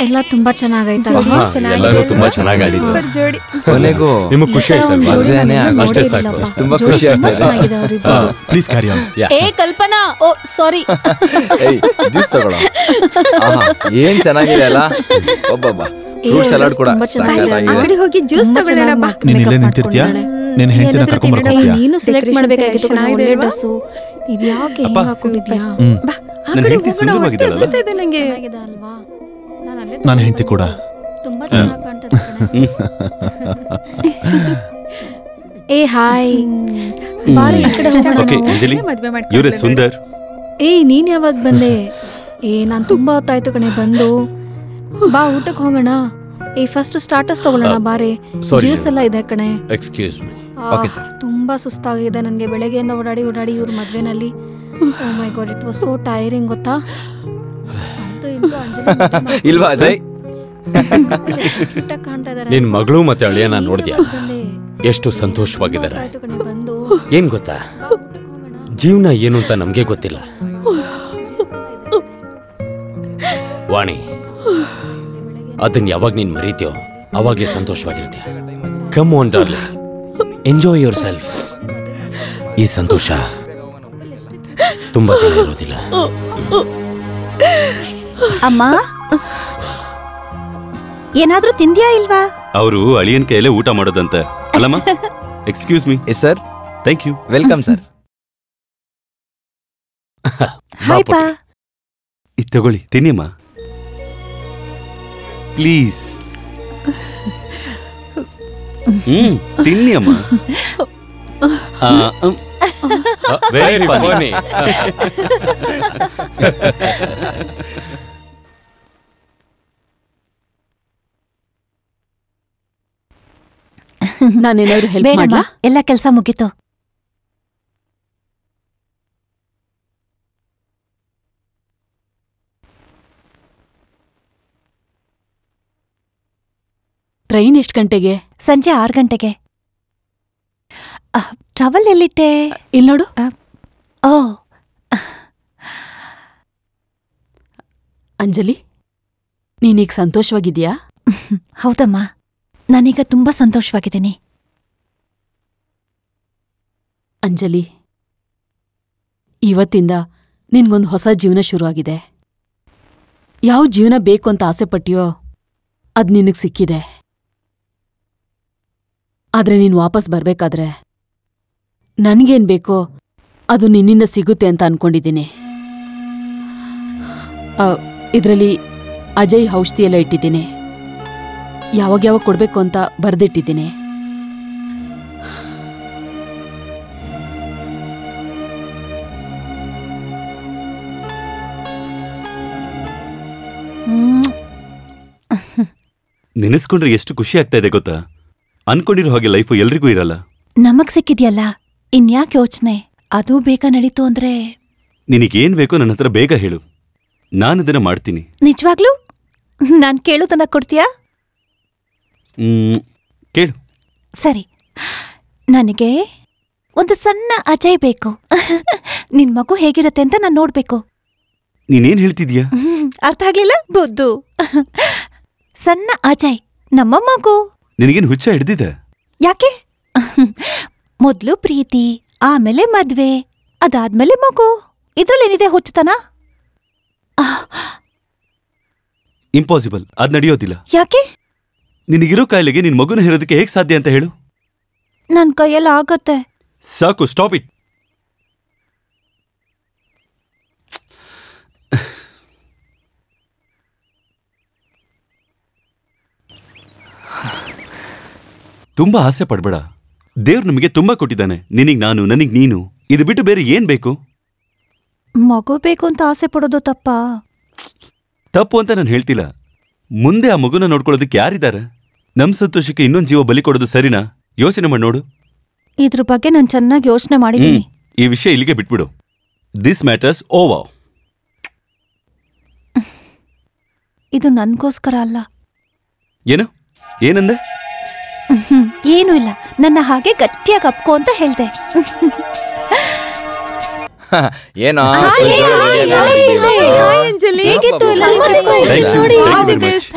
ಎಲ್ಲ ತುಂಬಾ ಚೆನ್ನಾಗೈತಲ್ಲ. ಎಲ್ಲರೂ ತುಂಬಾ ಚೆನ್ನಾಗಿ ಆಡಿದ್ರು. ಕೊನೆಗೂ ನಿಮಗೆ ಖುಷಿ ಆಯ್ತಲ್ವಾ? ಮದುವೆನೇ ಅಷ್ಟೇ ಸಾಕು. ತುಂಬಾ ಖುಷಿ ಆಗ್ತದೆ. Please carry on. ಏ ಕಲ್ಪನಾ, ಓ ಸಾರಿ. ಜ್ಯೂಸ್ ತಗೊಳ್ಳೋ. ಏನ್ ಚೆನ್ನಾಗಿದೆ ಅಲ್ಲ. ಒಬ್ಬಬ್ಬ ಫ್ರೂಟ್ ಸಲಾಡ್ ಕೂಡ ಅಂಗಡಿ ಹೋಗಿ ಜ್ಯೂಸ್ ತಗೊಳ್ಳೋಣ ಬಾ. ನೀನ್ ಇಲ್ಲೇ ನಿಂತಿರ್ತೀಯಾ? ನಿನ್ನ ಹೆಂಡತಿನ ಕರ್ಕೊಂಡ್ ಬರಕ್ ಹೋಗ್ತೀಯಾ? ನೀನು ಸೆಲೆಕ್ಟ್ ಮಾಡಬೇಕಾಗಿತ್ತು ಒಳ್ಳೆ ಡ್ರೆಸ್. ಇದು ಯಾಕೆ ಹಿಂಗ ಹಾಕೊಂಡಿದ್ಯಾ? ಬಾ ಆ ಕಡೆ ಹೋಗೋಣ. ಸೆಟ್ಟಿದೆ ನನಗೆ. ಚೆನ್ನಾಗಿದೆ ಅಲ್ವಾ? ನಾನು ಅಲ್ಲೇ ನನ್ನ ಹೆಂಡತಿ ಕೂಡ ತುಂಬಾ ಚೆನ್ನಾಗಿ ಕಾಣ್ತದೆ ಕಣೆ. ಏ ಹಾಯ್, ಬಾರಿ ಈ ಕಡೆ ಹೋಗೋಣ. ಓಕೆ ಅಂಜಲಿ, ಇವರೇ ಸುಂದರ್. ಏ ನೀನ್ ಯಾವಾಗ ಬಂದೆ? ಏ ನಾನ್ ತುಂಬಾ ಹೊತ್ತಾಯ್ತು ಕಣೆ ಬಂದು. ಬಾ ಊಟಕ್ಕೆ ಹೋಗೋಣ. ಏ ಫಸ್ಟ್ ಸ್ಟಾರ್ಟರ್ಸ್ ತಗೊಳ್ಳೋಣ ಬಾರೆ. ಜ್ಯೂಸ್ ಎಲ್ಲ ಇದೆ ಕಣೆ. Excuse me. ತುಂಬಾ ಸುಸ್ತಾಗಿದೆ ನನಗೆ. ಬೆಳಗ್ಗೆಯಿಂದ ಓಡಾಡಿ ಇವ್ರ ಮದ್ವೆನಲ್ಲಿ. Oh my god, it was so tiring ಗೊತ್ತಾ? ಅಂತೂ ಇಂತೂ ಅಂಜಲಿ ಇಲ್ವಾ ಅಜಯ್? ಕಾಣ್ತಾ ಇದಾರೆ. ನಿನ್ ಮಗಳು ಮತ್ತೆ ಅಳಿಯನ ನೋಡಿದ್ಯಾ? ಎಷ್ಟು ಸಂತೋಷವಾಗಿದ್ದಾರೆ. ಬಂದು ಏನ್ ಗೊತ್ತಾ, ಜೀವನ ಏನು ಅಂತ ನಮ್ಗೆ ಗೊತ್ತಿಲ್ಲ ವಾಣಿ. ಅದನ್ನ ಯಾವಾಗ ನೀನ್ ಮರೀತೀಯೋ ಅವಾಗ್ಲೇ ಸಂತೋಷವಾಗಿರ್ತೀಯ. Come on darling, enjoy yourself. ಈ ಸಂತೋಷ ತುಂಬಾ ದಿನ ಇರೋದಿಲ್ಲ. ಅಮ್ಮ, ಏನಾದ್ರೂ ತಿಂದ್ಯಾ ಇಲ್ವಾ? ಅವರು ಅಳಿಯನ್ ಕೈಯಲ್ಲೇ ಊಟ ಮಾಡೋದಂತೆ ಅಲ್ಲಮ್ಮ. Excuse me. Yes sir. Thank you. Welcome sir. Hi ಪಾ. ಇದು ತಗೊಳ್ಳಿ, ತಿನ್ನಿಮ್ಮ ಪ್ಲೀಸ್. ತಿನ್ನಿ ಅಮ್ಮ. ವೆರಿ ಫನಿ. ನಾನೇನಾದ್ರು ಹೆಲ್ಪ್ ಮಾಡ್ಲಾ? ಎಲ್ಲ ಕೆಲಸ ಮುಗೀತು. ಟ್ರೈನ್ ಎಷ್ಟು ಗಂಟೆಗೆ? ಸಂಜೆ 6 ಗಂಟೆಗೆ. ಟ್ರಾವೆಲ್ ಎಲ್ಲಿಟ್ಟೆ? ಇಲ್ಲಿ ನೋಡು. ಓ ಅಂಜಲಿ, ನೀನೀಗ ಸಂತೋಷವಾಗಿದ್ಯಾ? ಹೌದಮ್ಮ, ನಾನೀಗ ತುಂಬಾ ಸಂತೋಷವಾಗಿದ್ದೀನಿ. ಅಂಜಲಿ, ಇವತ್ತಿಂದ ನಿನ್ಗೊಂದು ಹೊಸ ಜೀವನ ಶುರುವಾಗಿದೆ. ಯಾವ ಜೀವನ ಬೇಕು ಅಂತ ಆಸೆ ಪಟ್ಟಿಯೋ ಅದ್ ನಿನಗ್ ಸಿಕ್ಕಿದೆ. ಆದ್ರೆ ನೀನು ವಾಪಸ್ ಬರ್ಬೇಕಾದ್ರೆ ನನ್ಗೇನ್ ಬೇಕೋ ಅದು ನಿನ್ನಿಂದ ಸಿಗುತ್ತೆ ಅಂತ ಅನ್ಕೊಂಡಿದ್ದೀನಿ. ಇದರಲ್ಲಿ ಅಜಯ್ ಔಷಧಿ ಎಲ್ಲ ಇಟ್ಟಿದ್ದೀನಿ. ಯಾವಾಗ ಕೊಡ್ಬೇಕು ಅಂತ ಬರ್ದಿಟ್ಟಿದ್ದೀನಿ. ನೆನೆಸ್ಕೊಂಡ್ರೆ ಎಷ್ಟು ಖುಷಿ ಆಗ್ತಾ ಇದೆ ಗೊತ್ತಾ? ಅನ್ಕೊಂಡಿರೋ ಹಾಗೆ ಲೈಫು ಎಲ್ರಿಗೂ ಇರಲ್ಲ. ನಮಗ್ ಸಿಕ್ಕಿದ್ಯಲ್ಲ, ಇನ್ಯಾಕೆ ಯೋಚನೆ? ಅದು ಬೇಗ ನಡೀತು ಅಂದ್ರೆ ನಿನಗೇನ್ ಬೇಕೋ ನನ್ನ ಹತ್ರ ಬೇಗ ಹೇಳು, ನಾನದನ್ನ ಮಾಡ್ತೀನಿ. ನಿಜವಾಗ್ಲೂ ನಾನ್ ಕೇಳುದನ್ನ ಕೊಡ್ತೀಯಾ? ಕೇಳು. ಸರಿ, ನನಗೆ ಒಂದು ಸಣ್ಣ ಅಜಯ್ ಬೇಕು. ನಿನ್ ಮಗು ಹೇಗಿರತ್ತೆ ಅಂತ ನಾನ್ ನೋಡ್ಬೇಕು. ನೀನೇನ್ ಹೇಳ್ತಿದ್ಯಾ? ಅರ್ಥ ಆಗ್ಲಿಲ್ಲ? ಬುದ್ದು. ಸಣ್ಣ ಅಜಯ್, ನಮ್ಮ ಮಗು. ನಿನಗೇನು ಹುಚ್ಚ ಹಿಡ್ದಿದೆ? ಯಾಕೆ? ಮೊದ್ಲು ಪ್ರೀತಿ, ಆಮೇಲೆ ಮದ್ವೆ, ಅದಾದ್ಮೇಲೆ ಮಗು. ಇದ್ರಲ್ಲೇನಿದೆ ಹುಚ್ಚತನ? ಇಂಪಾಸಿಬಲ್, ಅದ್ ನಡೆಯೋದಿಲ್ಲ. ಯಾಕೆ? ನಿನಗಿರೋ ಕಾಯಿಲೆಗೆ ನಿನ್ ಮಗುನ ಹೇರೋದಕ್ಕೆ ಹೇಗ್ ಸಾಧ್ಯ ಅಂತ ಹೇಳು? ನನ್ ಕೈಯೆಲ್ಲ ಆಗತ್ತೆ. ಸಾಕು, ಸ್ಟಾಪ್ ಇಟ್. ತುಂಬಾ ಆಸೆ ಪಡ್ಬೇಡ. ದೇವ್ರು ನಮಗೆ ತುಂಬಾ ಕೊಟ್ಟಿದ್ದಾನೆ. ನಿನಗ್ ನಾನು, ನನಗ್ ನೀನು, ಇದು ಬಿಟ್ಟು ಬೇರೆ ಏನ್ ಬೇಕು? ಮಗು ಬೇಕು ಅಂತ ಆಸೆ ಪಡೋದು ತಪ್ಪಾ? ತಪ್ಪು ಅಂತ ನಾನು ಹೇಳ್ತಿಲ್ಲ. ಮುಂದೆ ಆ ಮಗುನ ನೋಡ್ಕೊಳ್ಳೋದಕ್ಕೆ ಯಾರಿದ್ದಾರೆ? ನಮ್ ಸಂತೋಷಕ್ಕೆ ಇನ್ನೊಂದು ಜೀವ ಬಲಿ ಕೊಡೋದು ಸರಿನಾ? ಯೋಚನೆ ಮಾಡಿ ನೋಡು. ಇದ್ರ ಬಗ್ಗೆ ನಾನು ಚೆನ್ನಾಗಿ ಯೋಚನೆ ಮಾಡಿದ್ದೀನಿ. ಈ ವಿಷಯ ಇಲ್ಲಿಗೆ ಬಿಟ್ಬಿಡು. This matters over. ಇದು ನನ್ಗೋಸ್ಕರ ಅಲ್ಲ. ಏನು? ಏನಂದೆ? ಏನೂ ಇಲ್ಲ, ನನ್ನ ಹಾಗೆ ಗಟ್ಟಿಯಾಗಿ ಅಪ್ಕೋ ಅಂತ ಹೇಳ್ದೆ. ಏನೋ ಹೇಗಿತ್ತು ಎಲ್ಲ? ನೋಡಿ.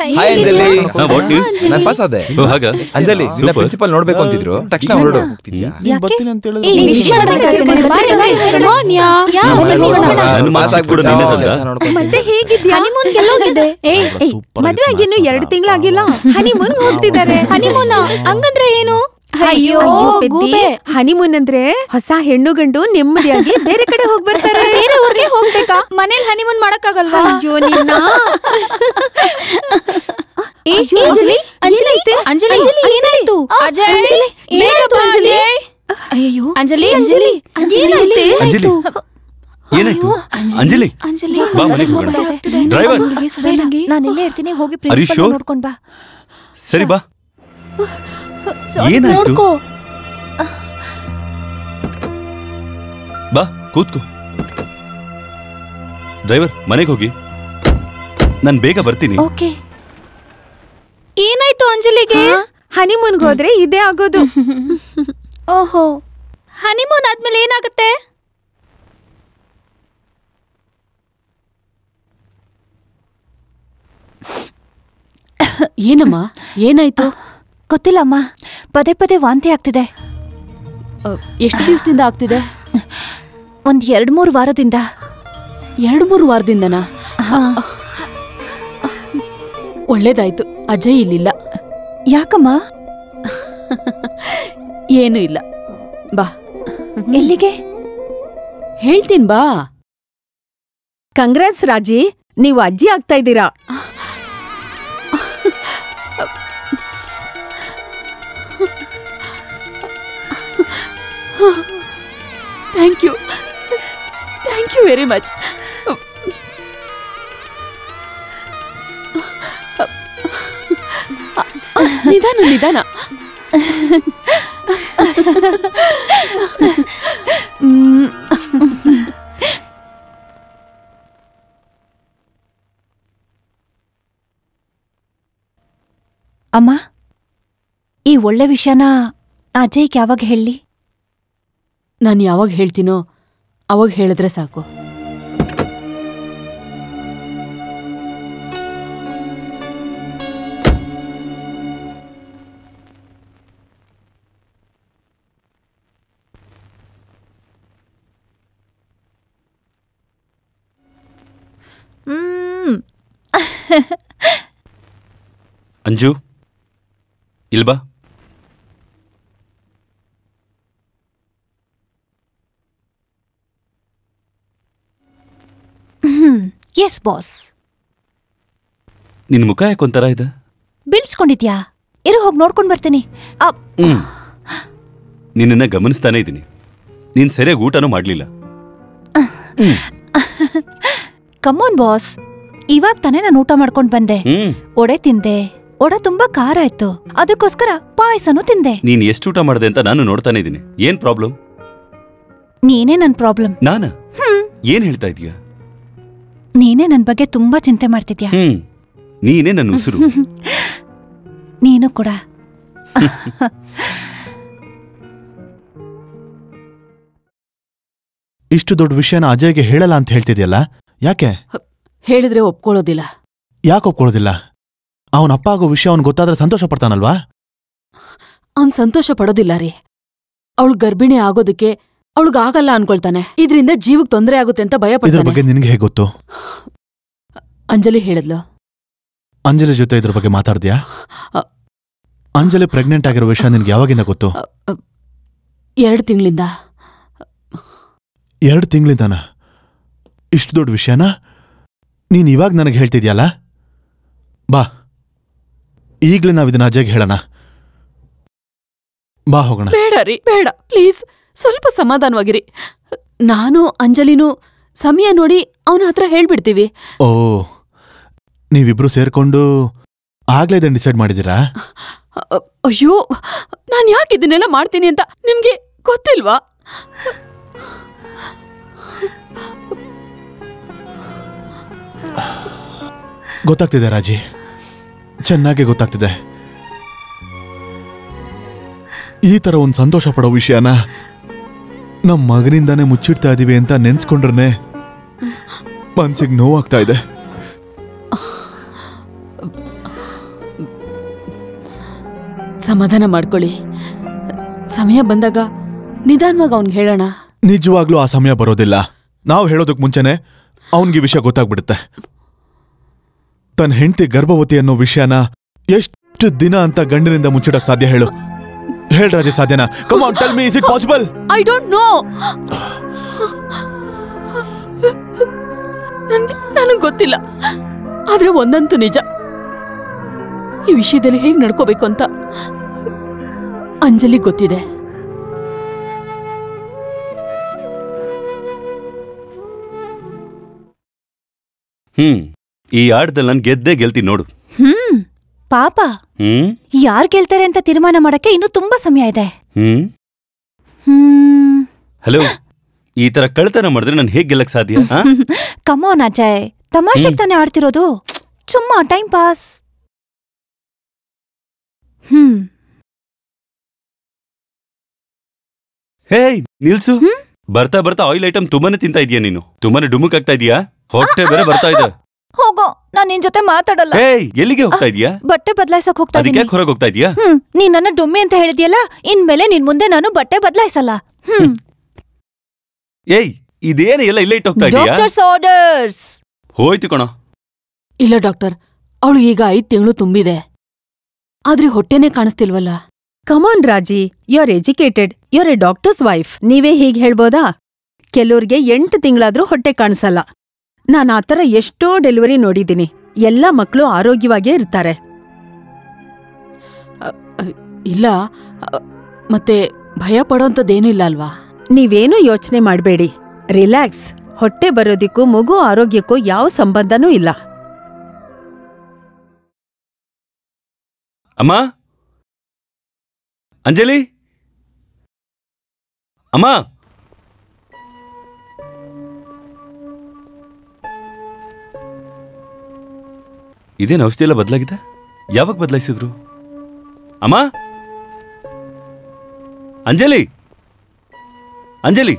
ಹಾಯ್ ಅಂಜಲಿ. What news? ನಾನು ಪಾಸ್ ಆದೆ. ಹಾಗ ಅಂಜಲಿ ಪ್ರಿನ್ಸಿಪಲ್ ನೋಡ್ಬೇಕು ಅಂತಿದ್ರು, ತಕ್ಷಣ ಹೊರಡು ಹೋಗ್ತಿದ್ಯಾ? ನೀನ್ ಬರ್ತೀನಿ ಅಂತ ಹೇಳಿದ್ರೆ ಏ, ವಿಷಯ ಮಾತಾಡ್ಕೊಂಡು ಬಾರಿ, ಬಾರಿ, come on, ಯಾ. ಮತ್ತೆ ಹೋಗೋಣ. ನನ್ನ ಮಾಸ್ ಆಗ್ಬಿಡು ನಿನ್ನದಲ್ಲ. ಮತ್ತೆ ಹೇಗಿದ್ಯಾ? ಹನಿಮೂನ್ ಗೆಲ್ಲೋಗಿದೆ. ಏಯ್ ಮದ್ವೆ ಆಗಿನ್ನು 2 ತಿಂಗಳಾಗಿಲ್ಲ, ಹನಿಮೂನ್ ಹೋಗ್ತಿದ್ದಾರೆ. ಹನಿಮೂನ ಹಂಗಂದ್ರೆ ಏನು? ಅಯ್ಯೋ ಗೂಬೆ. ಹನಿಮೂನ್ ಅಂದ್ರೆ ಹೊಸ ಹೆಣ್ಣು ಗಂಡು ನೆಮ್ಮದಿಯಾಗಿ ಬೇರೆ ಕಡೆ ಹೋಗಿ ಬರ್ತಾರೆ. ಬೇರೆ ಊರಿಗೆ ಹೋಗ್ಬೇಕಾ? ಮನೇಲಿ ಹನಿಮೂನ್ ಮಾಡಕ್ಕಾಗಲ್ವಾ? ಅಯ್ಯೋ ನಿನ್ನ. ಏ, ಅಂಜಲಿ ಅಂಜಲಿ ಏನಾಯ್ತು? ಅಜಯ್ ಬೇಗ ಬಾ ಅಜಯ್. ಅಯ್ಯೋ ಅಂಜಲಿ ಅಂಜಲಿ ಅಂಜಲಿ ಏನಾಯ್ತು? ಅಂಜಲಿ ಅಂಜಲಿ ಬಾ ಮನೆಗೆ ಹೋಗೋಣ. ಡ್ರೈವರ್ ನಾನು ಇಲ್ಲೇ ಇರ್ತೀನಿ, ಹೋಗಿ Are you ಪ್ರಿನ್ಸಿಪಲ್ sure? ನೋಡ್ಕೊಂಡ್ ಬಾ. ಸರಿ ಬಾ. ಏನಾಯ್ತು? ನೋಡ್ಕೋ. ಬಾ ಕೂತ್ಕೋ. ಡ್ರೈವರ್ ಮನೆಗೆ ಹೋಗಿ, ನಾನು ಬೇಗ ಬರ್ತೀನಿ. ಓಕೆ. ಏನಾಯ್ತು ಅಂಜಲಿಗೆ? ಹನಿಮೂನ್ಗೆ ಹೋದ್ರೆ ಇದೇ ಆಗೋದು. ಓಹೋ, ಹನಿಮೂನ್ ಆದ್ಮೇಲೆ ಏನಾಗುತ್ತೆ? ಏನಮ್ಮ ಏನಾಯ್ತು? ಗೊತ್ತಿಲ್ಲಮ್ಮ, ಪದೇ ಪದೇ ವಾಂತಿ ಆಗ್ತಿದೆ. ಎಷ್ಟು ದಿವಸದಿಂದ ಆಗ್ತಿದೆ? ಒಂದ್ 2-3 ವಾರದಿಂದ. 2-3 ವಾರದಿಂದನಾ? ಒಳ್ಳೇದಾಯ್ತು, ಅಜಯ್ ಇಲ್ಲಿಲ್ಲ. ಯಾಕಮ್ಮ? ಏನೂ ಇಲ್ಲ, ಬಾ. ಎಲ್ಲಿಗೆ? ಹೇಳ್ತೀನಿ ಬಾ. ಕಂಗ್ರಾಟ್ಸ್ ರಾಜಿ, ನೀವು ಅಜ್ಜಿ ಆಗ್ತಾ ಇದ್ದೀರಾ. Thank you very much. ನಿಧಾನ. ಅಮ್ಮ, ಈ ಒಳ್ಳೆ ವಿಷಯನ ಅಜಯ್ಗೆ ಯಾವಾಗ ಹೇಳಿ? ನಾನು ಯಾವಾಗ ಹೇಳ್ತೀನೋ ಅವಾಗ ಹೇಳಿದ್ರೆ ಸಾಕು. ಅಂಜು ಇಲ್ಬಾ. Yes boss. ನಿನ್ ಮುಖ ಯಾಕೊಂತರ ಇದೆ? ಬೀಳ್ಸ್ಕೊಂಡಿದ್ಯಾ? ಇರು, ಹೋಗಿ ನೋಡ್ಕೊಂಡ್ ಬರ್ತೀನಿ. ನಿನ್ನ ಗಮನಿಸ್ತಾನೆ ಇದ್ದೀನಿ. ನೀನ್ ಸರಿಯಾಗಿ ಊಟನೂ ಮಾಡ್ಲಿಲ್ಲ. ಕಮ್ಮೋನ್ ಬಾಸ್, ಇವಾಗ ತಾನೇ ನಾನು ಊಟ ಮಾಡ್ಕೊಂಡ್ ಬಂದೆ. ಒಡೆ ತಿಂದೆ. ಒಡೆ ತುಂಬಾ ಖಾರ ಆಯ್ತು, ಅದಕ್ಕೋಸ್ಕರ ಪಾಯಸನೂ ತಿಂದೆ. ನೀನ್ ಎಷ್ಟು ಊಟ ಮಾಡಿದೆ ಅಂತ ನಾನು ನೋಡ್ತಾನೆ ಇದ್ದೀನಿ. ಏನ್ ಪ್ರಾಬ್ಲಮ್? ನೀನೇ ನನ್ ಪ್ರಾಬ್ಲಮ್. ನಾನ? ಏನ್ ಹೇಳ್ತಾ ಇದೀಯ? ನೀನೇ ನನ್ ಬಗ್ಗೆ ತುಂಬಾ ಚಿಂತೆ ಮಾಡ್ತಿದ್ಯಾ. ನೀನೇ ನನ್ನ ಉಸಿರು. ನೀನು ಕೂಡ. ಇಷ್ಟು ದೊಡ್ಡ ವಿಷಯನ ಅಜಯ್ಗೆ ಹೇಳಲ್ಲ ಅಂತ ಹೇಳ್ತಿದ್ಯಲ್ಲ, ಯಾಕೆ? ಹೇಳಿದ್ರೆ ಒಪ್ಕೊಳ್ಳೋದಿಲ್ಲ. ಯಾಕೆ ಒಪ್ಕೊಳ್ಳೋದಿಲ್ಲ? ಅವನ ಅಪ್ಪ ಆಗೋ ವಿಷಯ ಅವ್ನು ಗೊತ್ತಾದ್ರೆ ಸಂತೋಷ ಪಡ್ತಾನಲ್ವಾ? ಅವ್ನ್ ಸಂತೋಷ ಪಡೋದಿಲ್ಲ ರೀ. ಅವಳು ಗರ್ಭಿಣಿ ಆಗೋದಕ್ಕೆ ಅವಳಿಗಾಗಲ್ಲ ಅನ್ಕೊಳ್ತಾನೆ. ಇದರಿಂದ ಜೀವಕ್ಕೆ ತೊಂದರೆ ಆಗುತ್ತೆ ಅಂತ ಭಯ ಇದ್ರ ಪಡ್ತಾನೆ. ಬಗ್ಗೆ ನಿನ್ಗೆ ಹೇಗೆ ಗೊತ್ತು? ಅಂಜಲಿ ಹೇಳಿದ್ಲು. ಅಂಜಲಿ ಜೊತೆ ಇದ್ರ ಬಗ್ಗೆ ಮಾತಾಡ್ದ್ಯಾ? ಅಂಜಲಿ ಪ್ರೆಗ್ನೆಂಟ್ ಆಗಿರೋ ವಿಷಯ ನಿನ್ಗೆ ಯಾವಾಗಿಂದ ಗೊತ್ತು? 2 ತಿಂಗಳಿಂದ. 2 ತಿಂಗಳಿಂದಾನ? ಇಷ್ಟು ದೊಡ್ಡ ವಿಷಯನ ನೀನ್ ಇವಾಗ ನನಗೆ ಹೇಳ್ತಿದ್ಯಲ್ಲ? ಬಾ, ಈಗ್ಲೇ ನಾವಿದನ್ನ ಅಜಯ್ಗೆ ಹೇಳೋಣ. ಬಾ ಹೋಗೋಣ. ಬೇಡ ರೀ, ಬೇಡ ಪ್ಲೀಸ್, ಸ್ವಲ್ಪ ಸಮಾಧಾನವಾಗಿರಿ. ನಾನು ಅಂಜಲಿನೂ ಸಮಯ ನೋಡಿ ಅವನ ಹತ್ರ ಹೇಳ್ಬಿಡ್ತೀವಿ. ಓ, ನೀವಿಬ್ರು ಸೇರ್ಕೊಂಡು ಆಗ್ಲೇ ಇದನ್ನ ಡಿಸೈಡ್ ಮಾಡಿದ್ದೀರಾ? ಅಯ್ಯೋ, ನಾನು ಯಾಕೆ ಇದನ್ನೆಲ್ಲ ಮಾಡ್ತೀನಿ ಅಂತ ನಿಮ್ಗೆ ಗೊತ್ತಿಲ್ವಾ? ಗೊತ್ತಾಗ್ತಿದೆ ರಾಜಿ, ಚೆನ್ನಾಗಿ ಗೊತ್ತಾಗ್ತಿದೆ. ಈ ತರ ಒಂದು ಸಂತೋಷ ಪಡೋ ವಿಷಯನ ನಮ್ಮ ಮಗನಿಂದಾನೇ ಮುಚ್ಚಿಡ್ತಾ ಇದೀವಿ ಅಂತ ನೆನ್ಸ್ಕೊಂಡ್ರೆ ಮನ್ಸಿಗೆ ನೋವಾಗ್ತಾ ಇದೆ. ಸಮಾಧಾನ ಮಾಡ್ಕೊಳ್ಳಿ. ಸಮಯ ಬಂದಾಗ ನಿಧಾನವಾಗಿ ಅವ್ನಿಗೆ ಹೇಳೋಣ. ನಿಜವಾಗ್ಲೂ ಆ ಸಮಯ ಬರೋದಿಲ್ಲ. ನಾವು ಹೇಳೋದಕ್ ಮುಂಚೆನೆ ಅವನ್ಗೆ ವಿಷಯ ಗೊತ್ತಾಗ್ಬಿಡುತ್ತೆ. ತನ್ನ ಹೆಂಡತಿ ಗರ್ಭವತಿ ಅನ್ನೋ ವಿಷಯನ ಎಷ್ಟು ದಿನ ಅಂತ ಗಂಡನಿಂದ ಮುಚ್ಚಿಡಕ್ ಸಾಧ್ಯ ಹೇಳು? ಹೇಳ್ ರಾಜೆ, ಸಾಧ್ಯನಾ? Come on, tell me, is it possible? I don't know. ನನಗೆ ಗೊತ್ತಿಲ್ಲ. ಆದ್ರೆ ಒಂದಂತೂ ನಿಜ, ಈ ವಿಷಯದಲ್ಲಿ ಹೇಗ್ ನಡ್ಕೋಬೇಕು ಅಂತ ಅಂಜಲಿ ಗೊತ್ತಿದೆ. ಈ ಆಟದಲ್ಲಿ ನಾನು ಗೆದ್ದೇ ಗೆಲ್ತೀನಿ ನೋಡು. ಪಾಪ ಯಾರ್ ಗೆಲ್ತಾರೆ ಅಂತ ತೀರ್ಮಾನ ಮಾಡಕ್ಕೆ ಇನ್ನು ತುಂಬಾ ಸಮಯ ಇದೆ. ಹಲೋ, ಈ ತರ ಕಳ್ತನ ಮಾಡಿದ್ರೆ ನಾನು ಹೇಗ್ ಗೆಲ್ಲಕ್ ಸಾಧ್ಯ? ಕಮೋನ್ ಅಜಯ್, ತಮಾಷೆಗೆ ತಾನೇ ಆಡ್ತಿರೋದು. ಸುಮ್ಮ ಟೈಮ್ ಪಾಸ್. ಹೇ ನಿಲ್ಸು. ಬರ್ತಾ ಬರ್ತಾ ಆಯಿಲ್ ಐಟಮ್ ತುಂಬಾನೇ ತಿಂತಾ ಇದೀಯ ನೀನು. ತುಂಬಾನೇ ಡುಮುಕ್ ಆಗ್ತಾ ಇದೀಯಾ. ಹೊಟ್ಟೆ ಬೇರೆ ಬರ್ತಾ ಇದೆ. ಹೋಗೋ, ನಾನ್ ನಿನ್ ಜೊತೆ ಮಾತಾಡಲ್ಲ. ಹೇ, ಎಲ್ಲಿಗೆ ಹೋಗ್ತಾ ಇದೀಯಾ? ಬಟ್ಟೆ ಬದಲಾಯಿಸಕ್ ಹೋಗ್ತಾ ಇದೀನಿ. ಅದಕ್ಕೆ ಹೊರಗೆ ಹೋಗ್ತಾ ಇದೀಯಾ? ನೀನ್ ನನ್ನ ಡುಮ್ಮಿ ಅಂತ ಹೇಳಿದ್ಯಲ್ಲ, ಇನ್ಮೇಲೆ ನಿನ್ ಮುಂದೆ ನಾನು ಬಟ್ಟೆ ಬದಲಾಯಿಸಲ್ಲ. ಏಯ್, ಇದೇನು ಎಲ್ಲ ಇಲ್ಲ ಇಟ್ಟು ಹೋಗ್ತಾ ಇದೀಯಾ? Doctors orders. ಹೋಯ್ತು ಕಣ. ಇಲ್ಲ ಡಾಕ್ಟರ್, ಅವಳು ಈಗ 5 ತಿಂಗಳು ತುಂಬಿದೆ, ಆದ್ರೆ ಹೊಟ್ಟೆನೇ ಕಾಣಿಸ್ತಿಲ್ವಲ್ಲ. Come on Raji, you are educated, you are a doctor's wife. ನೀವೇ ಹೀಗೆ ಹೇಳ್ಬೋದಾ? ಕೆಲವ್ರಿಗೆ 8 ತಿಂಗಳಾದ್ರೂ ಹೊಟ್ಟೆ ಕಾಣಿಸಲ್ಲ. ನಾನು ಆ ಥರ ಎಷ್ಟೋ ಡೆಲಿವರಿ ನೋಡಿದ್ದೀನಿ. ಎಲ್ಲ ಮಕ್ಕಳು ಆರೋಗ್ಯವಾಗೇ ಇರ್ತಾರೆ. ಇಲ್ಲ, ಮತ್ತೆ ಭಯ ಪಡೋಂಥದ್ದೇನೂ ಇಲ್ಲ ಅಲ್ವಾ? ನೀವೇನೂ ಯೋಚನೆ ಮಾಡಬೇಡಿ, ರಿಲ್ಯಾಕ್ಸ್. ಹೊಟ್ಟೆ ಬರೋದಿಕ್ಕೂ ಮಗು ಆರೋಗ್ಯಕ್ಕೂ ಯಾವ ಸಂಬಂಧನೂ ಇಲ್ಲ. ಅಮ್ಮ, ಅಂಜಲಿ, ಅಮ್ಮ. ಇದೇನು ಔಷಧಿ ಎಲ್ಲ ಬದಲಾಗಿದೆ? ಯಾವಾಗ ಬದಲಾಯಿಸಿದ್ರು? ಅಮ್ಮ, ಅಂಜಲಿ, ಅಂಜಲಿ.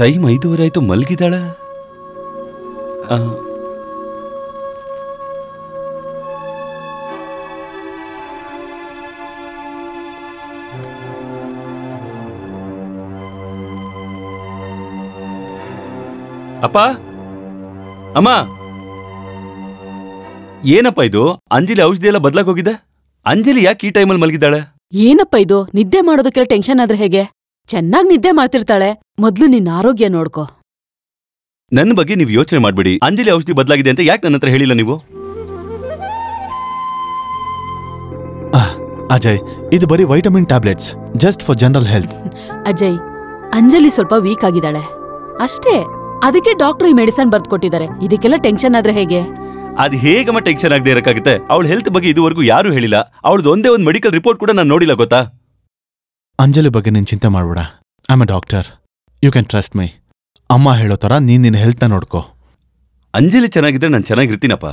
ಟೈಮ್ 5:30 ಆಯ್ತು, ಮಲಗಿದಾಳ. ಅಪ್ಪ, ಅಮ್ಮ, ಏನಪ್ಪ ಇದು? ಅಂಜಲಿ ಔಷಧಿ ಎಲ್ಲ ಬದಲಾಗಿ ಹೋಗಿದೆ. ಅಂಜಲಿ ಯಾಕೆ ಈ ಟೈಮಲ್ಲಿ ಮಲಗಿದ್ದಾಳೆ? ಏನಪ್ಪ ಇದು? ನಿದ್ದೆ ಮಾಡೋದಕ್ಕೆಲ್ಲ ಟೆನ್ಷನ್ ಆದ್ರೆ ಹೇಗೆ? ಚೆನ್ನಾಗಿ ನಿದ್ದೆ ಮಾಡ್ತಿರ್ತಾಳೆ. ಮೊದ್ಲು ನಿನ್ನ ಆರೋಗ್ಯ ನೋಡ್ಕೋ. ನನ್ನ ಬಗ್ಗೆ ನೀವು ಯೋಚನೆ ಮಾಡ್ಬೇಡಿ. ಅಂಜಲಿ ಔಷಧಿ ಬದಲಾಗಿದೆ ಅಂತ ಯಾಕೆ ನನ್ನ ಹತ್ರ ಹೇಳಿಲ್ಲ ನೀವು? ಅಜಯ್, ಇದು ಬರೀ vitamin tablets, just for general health. Ajay, Anjali ಸ್ವಲ್ಪ ವೀಕ್ ಆಗಿದ್ದಾಳೆ ಅಷ್ಟೇ. ಅದಕ್ಕೆ ಡಾಕ್ಟರ್ ಈ ಮೆಡಿಸನ್ ಬರ್ದ್ಕೊಟ್ಟಿದ್ದಾರೆ. ಇದಕ್ಕೆಲ್ಲ ಟೆನ್ಷನ್ ಆದ್ರೆ ಹೇಗೆ? ಅದು ಹೇಗಮ್ಮ ಟೆನ್ಷನ್ ಆಗದೆ ಇರಕ್ಕಾಗುತ್ತೆ? ಅವಳ ಹೆಲ್ತ್ ಬಗ್ಗೆ ಇದುವರೆಗೂ ಯಾರು ಹೇಳಿಲ್ಲ. ಅವಳದು ಒಂದೇ ಒಂದು ಮೆಡಿಕಲ್ ರಿಪೋರ್ಟ್ ಕೂಡ ನಾನು ನೋಡಿಲ್ಲ, ಗೊತ್ತಾ? ಅಂಜಲಿ ಬಗ್ಗೆ ನೀನ್ ಚಿಂತೆ ಮಾಡ್ಬೇಡ. I am a doctor, you can trust my. ಅಮ್ಮ ಹೇಳೋ ತರ ನೀನ್ ನಿನ್ನ ಹೆಲ್ತ್ನ ನೋಡ್ಕೋ. ಅಂಜಲಿ ಚೆನ್ನಾಗಿದ್ರೆ ನಾನು ಚೆನ್ನಾಗಿರ್ತೀನಪ್ಪ.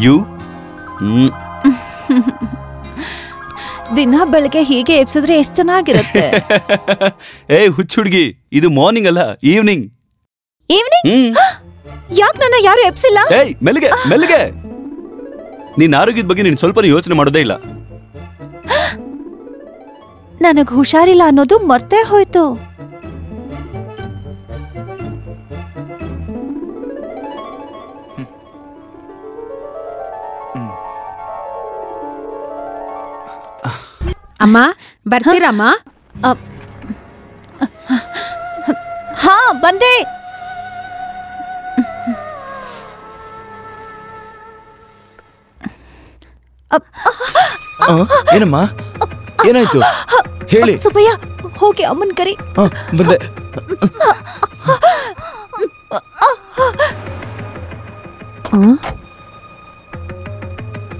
ಯು ದಿನ ಬೆಳಗ್ಗೆ ಹೀಗೆ ಎಬ್ಸಿದ್ರೆ ಎಷ್ಟು ಚೆನ್ನಾಗಿರುತ್ತೆ. ಏ ಹುಚ್ಚ ಹುಡುಗಿ, ಇದು ಮಾರ್ನಿಂಗ್ ಅಲ್ಲ, ಈವ್ನಿಂಗ್. ಈವ್ನಿಂಗ್? ಯಾಕೆ ನನ್ನ ಯಾರು ಎಬ್ಸಿಲ್ಲ? ಏಯ್ ಮೆಲ್ಗೆ ಮೆಲ್ಗೆ. ನಿನ್ನ ಆರೋಗ್ಯದ ಬಗ್ಗೆ ನೀನು ಸ್ವಲ್ಪ ಯೋಚನೆ ಮಾಡೋದೇ ಇಲ್ಲ. ನನಗ್ ಹುಷಾರಿಲ್ಲ ಅನ್ನೋದು ಮರ್ತೇ ಹೋಯ್ತು. ಅಮ್ಮ, ಬರ್ತೀರಮ್ಮ? ಹಾ, ಬಂದೆ. ಏನಮ್ಮ ಏನಾಯ್ತು ಹೇಳಿ. ಸುಬ್ಬಯ್ಯ ಹೋಗಿ ಅಮ್ಮನ್ ಕರಿ. ಬಂದೆ. ಆ?